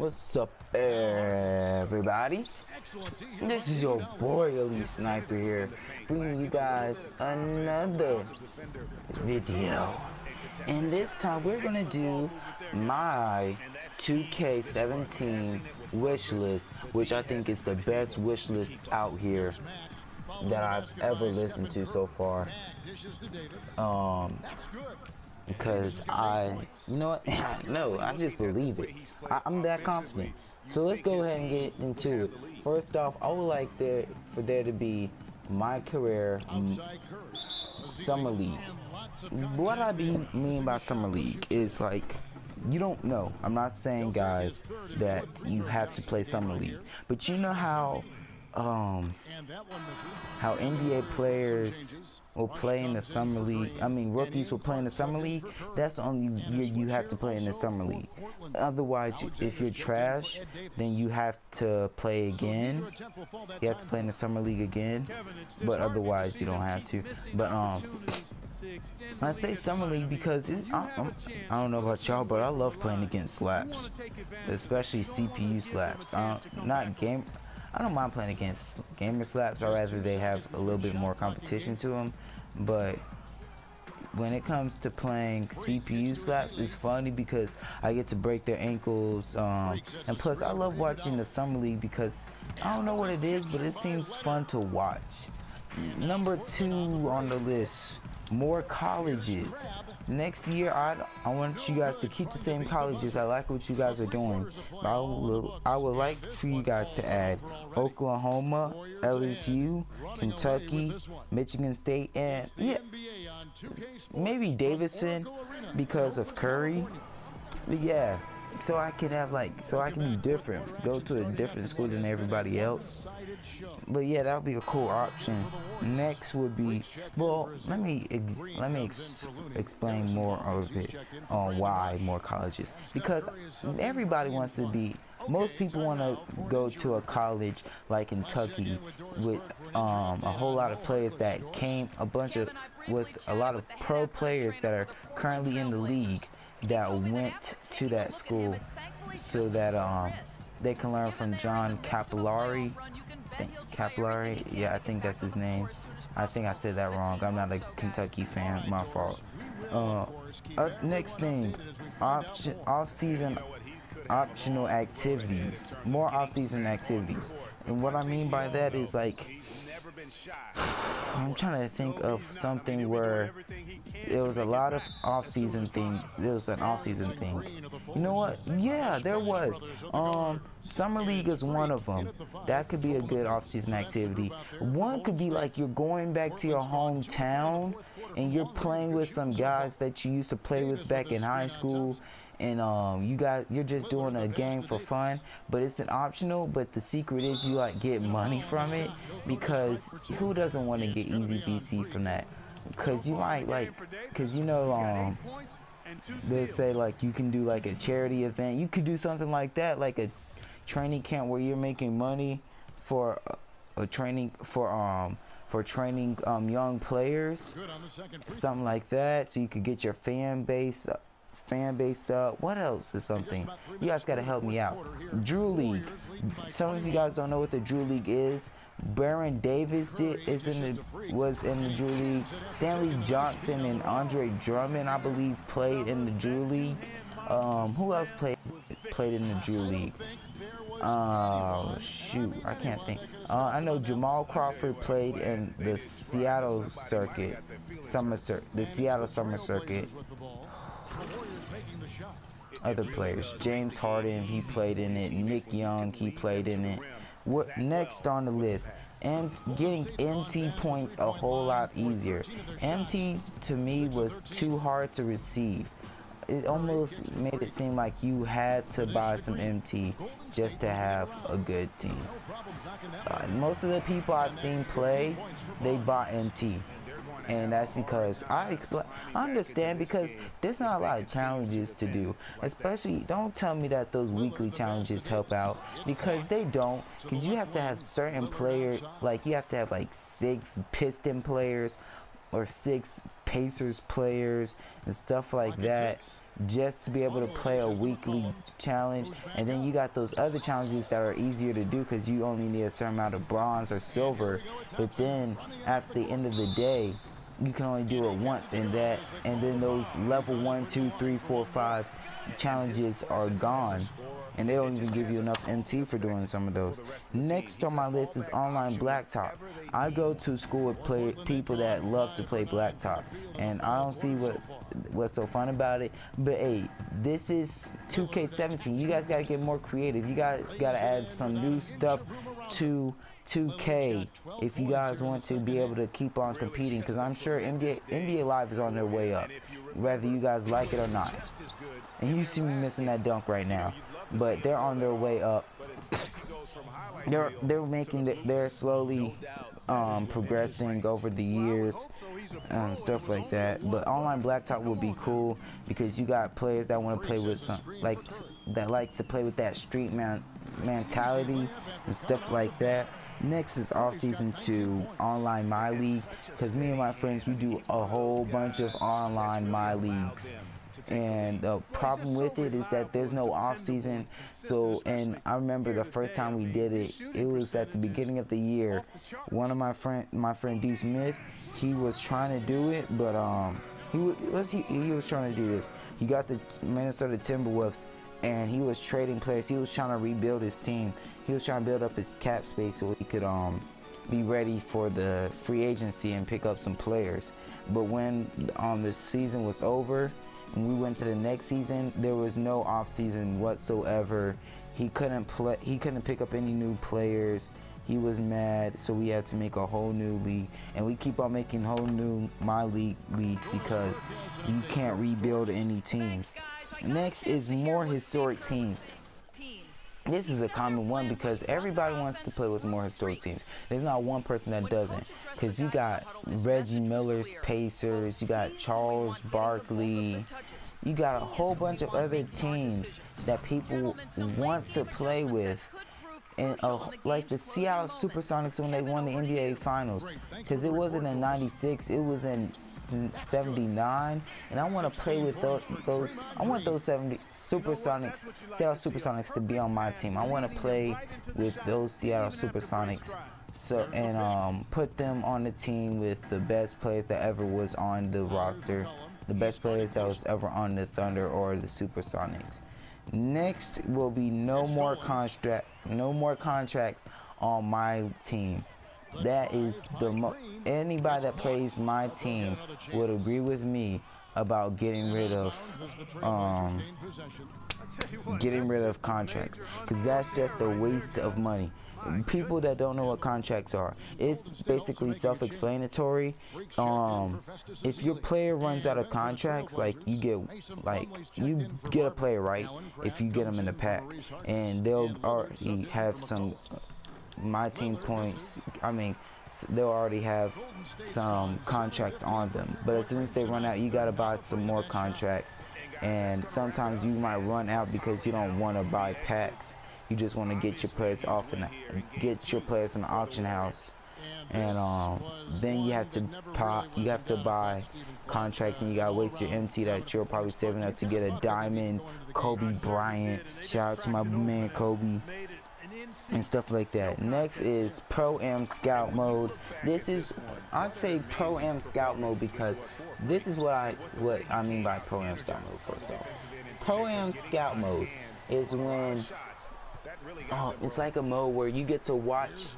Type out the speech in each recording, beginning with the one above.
What's up, everybody? This is your boy Elite Sniper here, bringing you guys another video. And this time we're gonna do my 2K17 wish list, which I think is the best wish list out here that I've ever listened to so far. Because you know what? No, I just believe it. I'm that confident. So let's go ahead and get into it. First off, I would like for there to be my career summer league. What I mean by summer league is like, you don't know. I'm not saying, guys, that you have to play summer league, but you know how NBA players will play in the summer league. I mean, rookies will play in the summer league. That's the only year you have to play in the summer league. Otherwise, if you're trash, then you have to play again. You have to play in the summer league again. But otherwise, you don't have to. But I say summer league because I don't know about y'all, but I love playing against slaps, especially CPU slaps. I don't mind playing against gamer slaps. I'd rather they have a little bit more competition to them. But when it comes to playing CPU slaps, it's funny because I get to break their ankles. And plus, I love watching the summer league because I don't know what it is, but it seems fun to watch. Number 2 on the list, more colleges. Next year, I want you guys to keep the same colleges. I like what you guys are doing. I would like for you guys to add Oklahoma, LSU, Kentucky, Michigan State, and yeah, maybe Davidson because of Curry. But yeah, so I can be different, go to a different school than everybody else. But yeah, that would be a cool option. Next would be, well, let me explain more of it on why more colleges, because everybody wants to be, most people want to go to a college like Kentucky with a whole lot of players that came, with a lot of pro players that are currently in the league that went to that school, so that they can learn from John Capillari. Yeah, I think that's his name. I think I said that wrong. I'm not a Kentucky fan, my fault. Next thing, off-season optional activities, more off-season activities. And what I mean by that is, like, I'm trying to think of something where there was a lot of off-season things. There was an off-season thing. You know what? Yeah, there was. Summer League is one of them. That could be a good off-season activity. One could be like you're going back to your hometown and you're playing with some guys that you used to play with back in high school. And you're just doing a game for fun, but it's an optional, but the secret is you like get money from it, because who doesn't want to get easy BC from that? Because you might because you know, they say like you can do like a charity event. You could do something like that, like a training camp where you're making money for training young players, something like that, so you could get your fan base up. What else is something? You guys gotta help me out. Drew League. Some of you guys don't know what the Drew League is. Baron Davis was in the Drew League. Stanley Johnson and Andre Drummond, I believe, played in the Drew League. Who else played in the Drew League? Shoot, I can't think. I know Jamal Crawford played in the Seattle Summer Circuit. Other players, James Harden, he played in it. Nick Young, he played in it. What next on the list? And getting MT points a whole lot easier. MT to me was too hard to receive. It almost made it seem like you had to buy some MT just to have a good team. Most of the people I've seen play, they bought MT. And that's because I understand, because there's not a lot of challenges to do. Especially, don't tell me that those weekly challenges help out, because they don't. Because you have to have certain players, like you have to have like 6 Piston players or 6 Pacers players and stuff like that. just to be able to play a weekly challenge. And then you got those other challenges that are easier to do because you only need a certain amount of bronze or silver. But then after the end of the day, you can only do it once, and then those level 1, 2, 3, 4, 5 challenges are gone, and they don't even give you enough MT for doing some of those. Next on my list is online blacktop. I go to school with people that love to play blacktop, and I don't see what's so fun about it. But hey, this is 2K17. You guys gotta get more creative. You guys gotta add some new stuff to 2K if you guys want to be able to keep on competing, because I'm sure NBA Live is on their way up, whether you guys like it or not. And you see me missing that dunk right now, but they're on their way up. They're slowly progressing over the years and stuff like that. But online blacktop will be cool because you got players that want to play with that like to play with that street mentality and stuff like that. Next is off-season 2 online my league, because me and my friends, we do a whole bunch of online my leagues. And the problem with it is that there's no off-season. So, and I remember the first time we did it, it was at the beginning of the year. One of my friend D Smith, he was trying to do it, but he was trying to do this. He got the Minnesota Timberwolves, and he was trading players. He was trying to rebuild his team. He was trying to build up his cap space so he could be ready for the free agency and pick up some players. But when the season was over and we went to the next season, there was no off season whatsoever. He couldn't pick up any new players. He was mad, so we had to make a whole new league, and we keep on making whole new my leagues because you can't rebuild any teams. Next is more historic teams. This is a common one because everybody wants to play with more historic teams. There's not one person that doesn't, because you got Reggie Miller's Pacers, you got Charles Barkley, you got a whole bunch of other teams that people want to play with. And like the Seattle Supersonics when they won the NBA Finals, because it wasn't in '96, it was in '79, and I want to play with those. I want those Seattle Supersonics to be on my team. I want to play with those Seattle Supersonics, so and put them on the team with the best players that ever was on the roster, the best players that was ever on the Thunder or the Supersonics. Next will be no more contracts on my team. That is anybody that plays my team would agree with me about getting rid of contracts, because that's just a waste of money. People that don't know what contracts are, it's basically self-explanatory. If your player runs out of contracts, like you get a player, right, if you get them in the pack, and they'll already have some my team points. They'll already have some contracts on them, but as soon as they run out, you gotta buy some more contracts. And sometimes you might run out because you don't want to buy packs. You just want to get your players in the auction house, and then you have to buy contracts, and you gotta waste your MT that you're probably saving up to get a diamond Kobe Bryant. Shout out to my man Kobe. And stuff like that. Next is Pro-Am Scout mode. I'd say Pro-Am Scout mode because this is what I mean by Pro-Am Scout mode. First off, Pro-Am Scout mode is when it's like a mode where you get to watch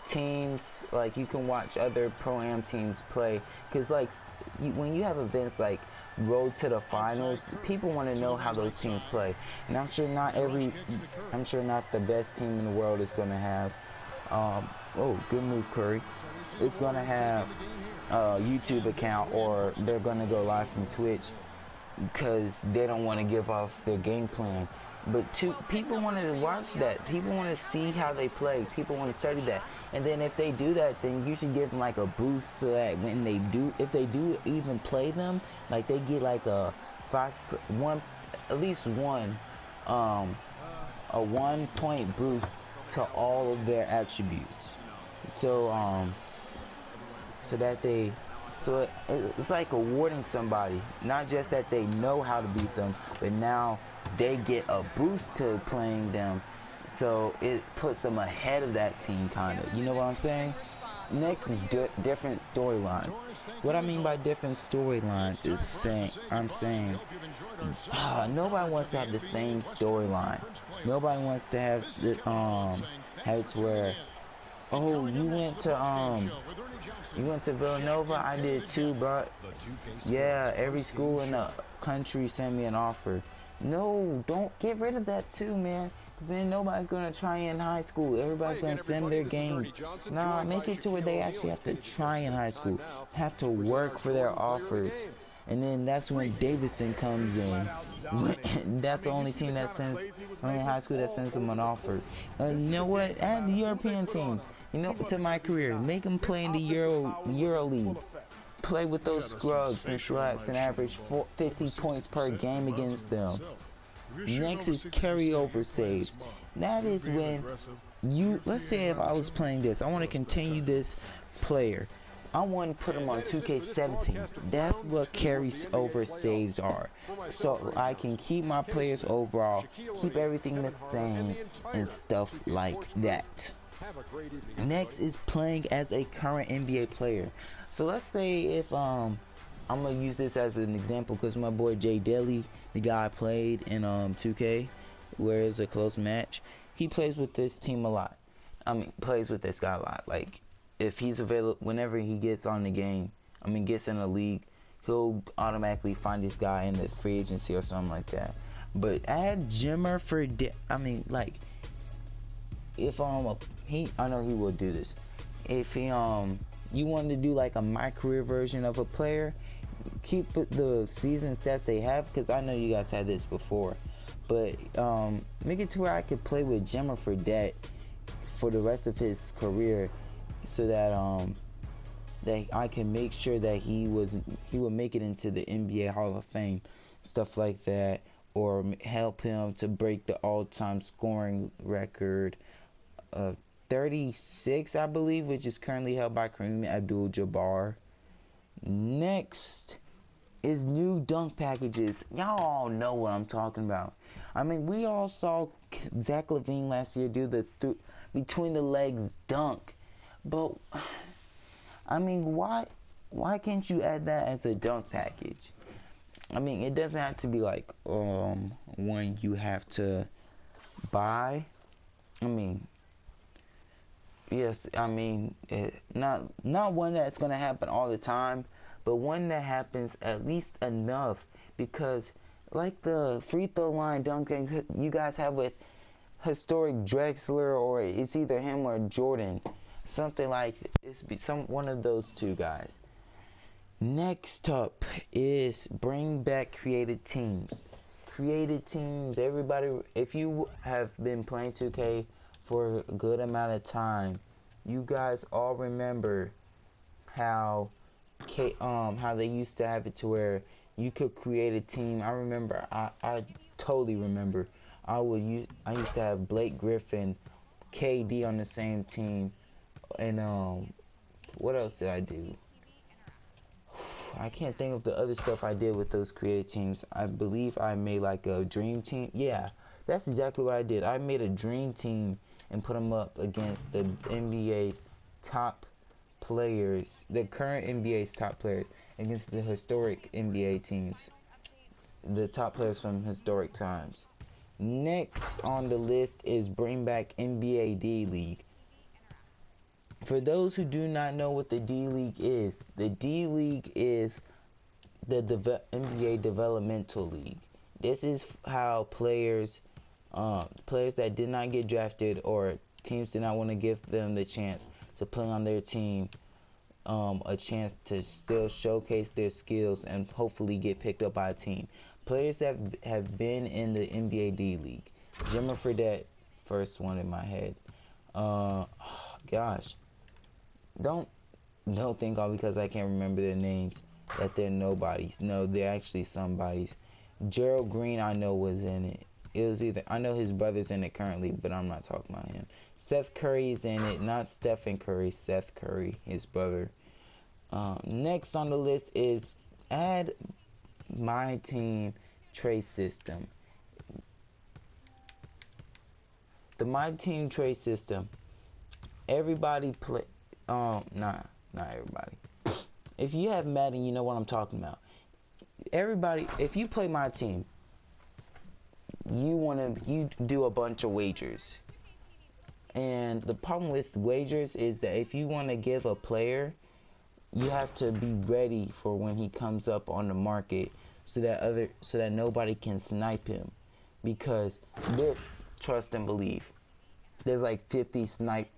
teams, like you can watch other Pro-Am teams play, because like when you have events like Road to the Finals, people want to know how those teams play, and I'm sure not the best team in the world is going to have oh, good move, Curry. It's going to have a YouTube account, or they're going to go live from Twitch because they don't want to give off their game plan. But people want to watch that. People want to see how they play. People want to study that. And then if they do that, then you should give them like a boost so that when they do, if they do even play them, like they get like a 1-point boost to all of their attributes. So So it's like awarding somebody, not just that they know how to beat them, but now they get a boost to playing them. So it puts them ahead of that team, kind of. You know what I'm saying? Next is different storylines. What I mean by different storylines is I'm saying nobody wants to have the same storyline. Nobody wants to have the have it to where, oh, you went to Villanova. I did too, bro. Yeah, every school in the country sent me an offer. No, don't get rid of that too, man. Then nobody's gonna try in high school. Everybody's gonna send their games. Nah, make it to where they actually have to try in high school, have to work for their offers, and then that's when Davidson comes in. That's the only team that sends, only high school that sends them an offer. You know what? Add the European teams. You know, to my career, make them play in the Euro League. Play with those scrubs and slaps and average 50 points per game against them. Next is carryover saves. That is when let's say if I was playing this, I want to continue this player. I want to put him on 2K17. That's what carries over saves are. So I can keep my players overall, keep everything the same, and stuff like that. Next is playing as a current NBA player. So let's say if I'm gonna use this as an example because my boy Jay Daly, the guy I played in 2K, where it's a close match, he plays with this team a lot. I mean, plays with this guy a lot. Like, if he's available, whenever he gets on the game, gets in a league, he'll automatically find this guy in the free agency or something like that. But add Jimmer for, like, if I know he will do this. If he you want to do like a my career version of a player, keep the season stats they have, because I know you guys had this before, but make it to where I could play with Jimmer for that for the rest of his career, so that that I can make sure that he would make it into the NBA Hall of Fame, stuff like that, or help him to break the all-time scoring record of 36, I believe, which is currently held by Kareem Abdul-Jabbar. Next is new dunk packages. Y'all all know what I'm talking about. I mean, we all saw Zach LaVine last year do the between the legs dunk, but I mean, why can't you add that as a dunk package? I mean, it doesn't have to be like one you have to buy. I mean, yes, I mean, not one that's gonna happen all the time, but one that happens at least enough, because like the free throw line dunking you guys have with historic Drexler, or it's either him or Jordan, something like it's one of those two guys. Next up is bring back created teams. Created teams, everybody, if you have been playing 2K for a good amount of time, you guys all remember how they used to have it to where you could create a team. I remember, I totally remember. I used to have Blake Griffin, KD on the same team, and what else did I do? I can't think of the other stuff I did with those created teams. I believe I made like a dream team. Yeah, that's exactly what I did. I made a dream team and put them up against the NBA's top players, the current NBA's top players, against the historic NBA teams, the top players from historic times. Next on the list is bring back NBA D-League. For those who do not know what the D-League is, the D-League is the NBA Developmental League. This is how players that did not get drafted, or teams did not want to give them the chance to play on their team, a chance to still showcase their skills and hopefully get picked up by a team. Players that have been in the NBA D-League. Jimmer Fredette, first one in my head. Gosh. Don't think all because I can't remember their names that they're nobodies. No, they're actually somebodies. Gerald Green, I know, was in it. It was either, I know his brother's in it currently, but I'm not talking about him. Seth Curry is in it, not Stephen Curry, Seth Curry, his brother. Next on the list is add my team trade system. The my team trade system. Everybody play. Not everybody. If you have Madden, you know what I'm talking about. Everybody, if you play my team, you do a bunch of wagers. And the problem with wagers is that if you want to give a player, you have to be ready for when he comes up on the market, so that nobody can snipe him, because this, trust and believe, there's like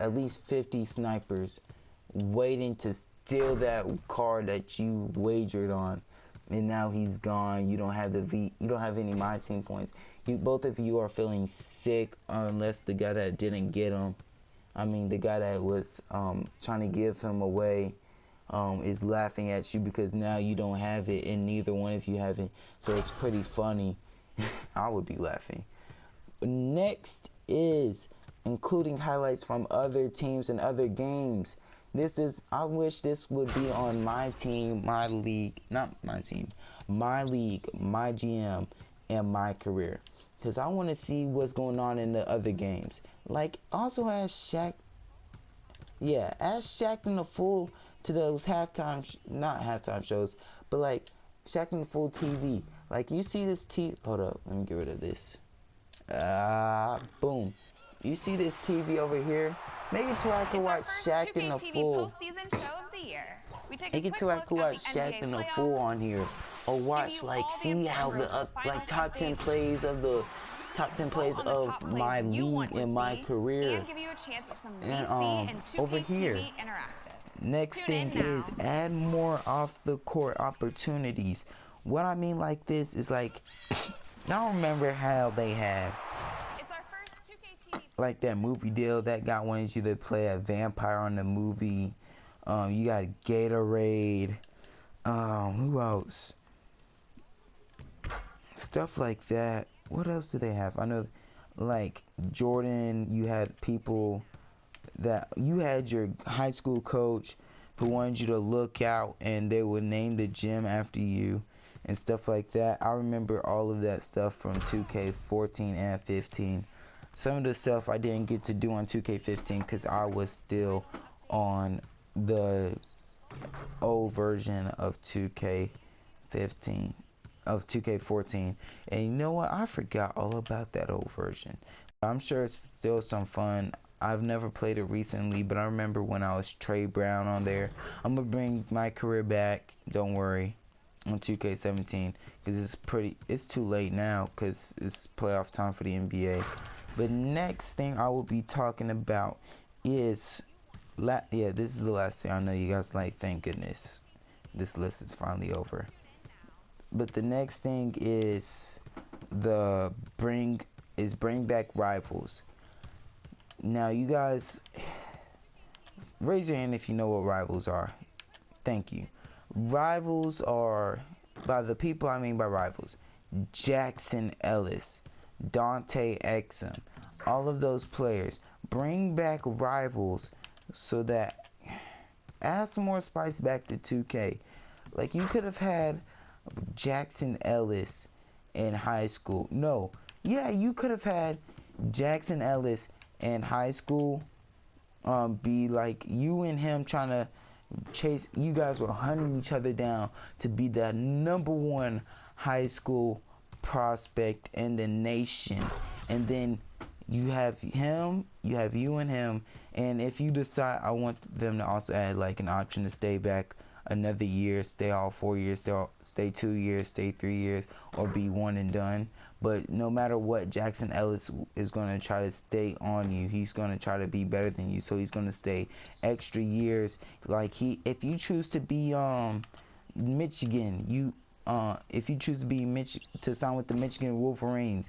at least 50 snipers waiting to steal that card that you wagered on, and now he's gone. You don't have you don't have any my team points. Both of you are feeling sick, unless the guy that didn't get him, the guy that was trying to give him away, is laughing at you because now you don't have it and neither one of you have it. So it's pretty funny. I would be laughing. Next is including highlights from other teams and other games. I wish this would be on my team, my league, not my team, my league, my GM, and my career. Because I want to see what's going on in the other games. Like, also add Shaq. Yeah, add Shaq in the full to those not halftime shows, but like Shaq in the full TV. Like, you see this hold up, let me get rid of this. Boom. You see this TV over here? Make it to where I can watch Shaq in the full. Make it to where I can watch Shaq in the full on here. Or watch, like, see how the like top 10 plays of my league and my career. And over here. Next thing is add more off the court opportunities. What I mean like this is like, y'all remember how they had like that movie deal that guy wanted you to play a vampire on the movie. You got Gatorade. Who else? Stuff like that. What else do they have? I know, like Jordan, you had people that you had your high school coach who wanted you to look out and they would name the gym after you and stuff like that. I remember all of that stuff from 2K14 and 15. Some of the stuff I didn't get to do on 2K15 because I was still on the old version of 2K14. And you know what? I forgot all about that old version. I'm sure it's still some fun. I've never played it recently, but I remember when I was Trey Brown on there. I'm gonna bring my career back, don't worry, on 2K17, because it's too late now because it's playoff time for the NBA. But next thing I will be talking about is this is the last thing. I know you guys like, thank goodness this list is finally over. But the next thing is bring back rivals. Now you guys raise your hand if you know what rivals are. Thank you. Rivals are, by the people I mean by rivals, Jackson Ellis, Dante Exum, all of those players. Bring back rivals so that add some more spice back to 2K. Like, you could have had Jackson Ellis in high school. No, yeah, you could have had Jackson Ellis in high school be like you and him trying to chase. You guys were hunting each other down to be the #1 high school prospect in the nation, and then you have you and him, and if you decide, I want them to also add like an option to stay back another year, stay all 4 years, stay 2 years, stay 3 years, or be one and done. But no matter what, Jackson Ellis is going to try to stay on you. He's going to try to be better than you, so he's going to stay extra years. Like, if you choose to be Michigan, if you choose to be to sign with the Michigan Wolverines,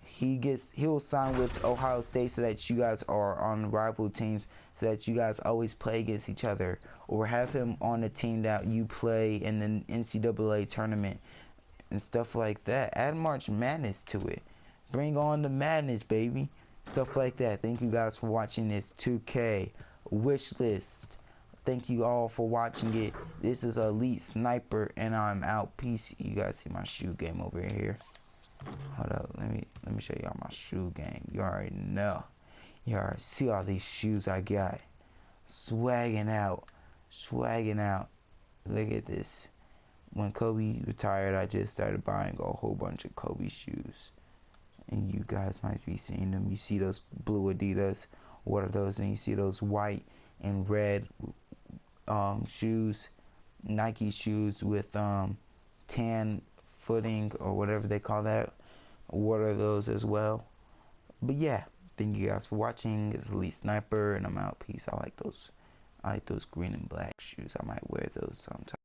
he'll sign with Ohio State so that you guys are on rival teams, so that you guys always play against each other, or have him on a team that you play in the NCAA tournament and stuff like that. Add March Madness to it. Bring on the madness, baby. Stuff like that. Thank you guys for watching this 2K Wishlist Thank you all for watching it. This is Elite Sniper, and I'm out. Peace. You guys see my shoe game over here. Hold up, let me show y'all my shoe game. You already know. You already see all these shoes I got. Swagging out. Look at this. When Kobe retired, I just started buying a whole bunch of Kobe shoes. And you guys might be seeing them. You see those blue Adidas. What are those? And you see those white and red shoes. Nike shoes with tan footing or whatever they call that. What are those as well? But yeah, thank you guys for watching. It's Elite Sniper, and I'm out. Peace. I like those green and black shoes. I might wear those sometime.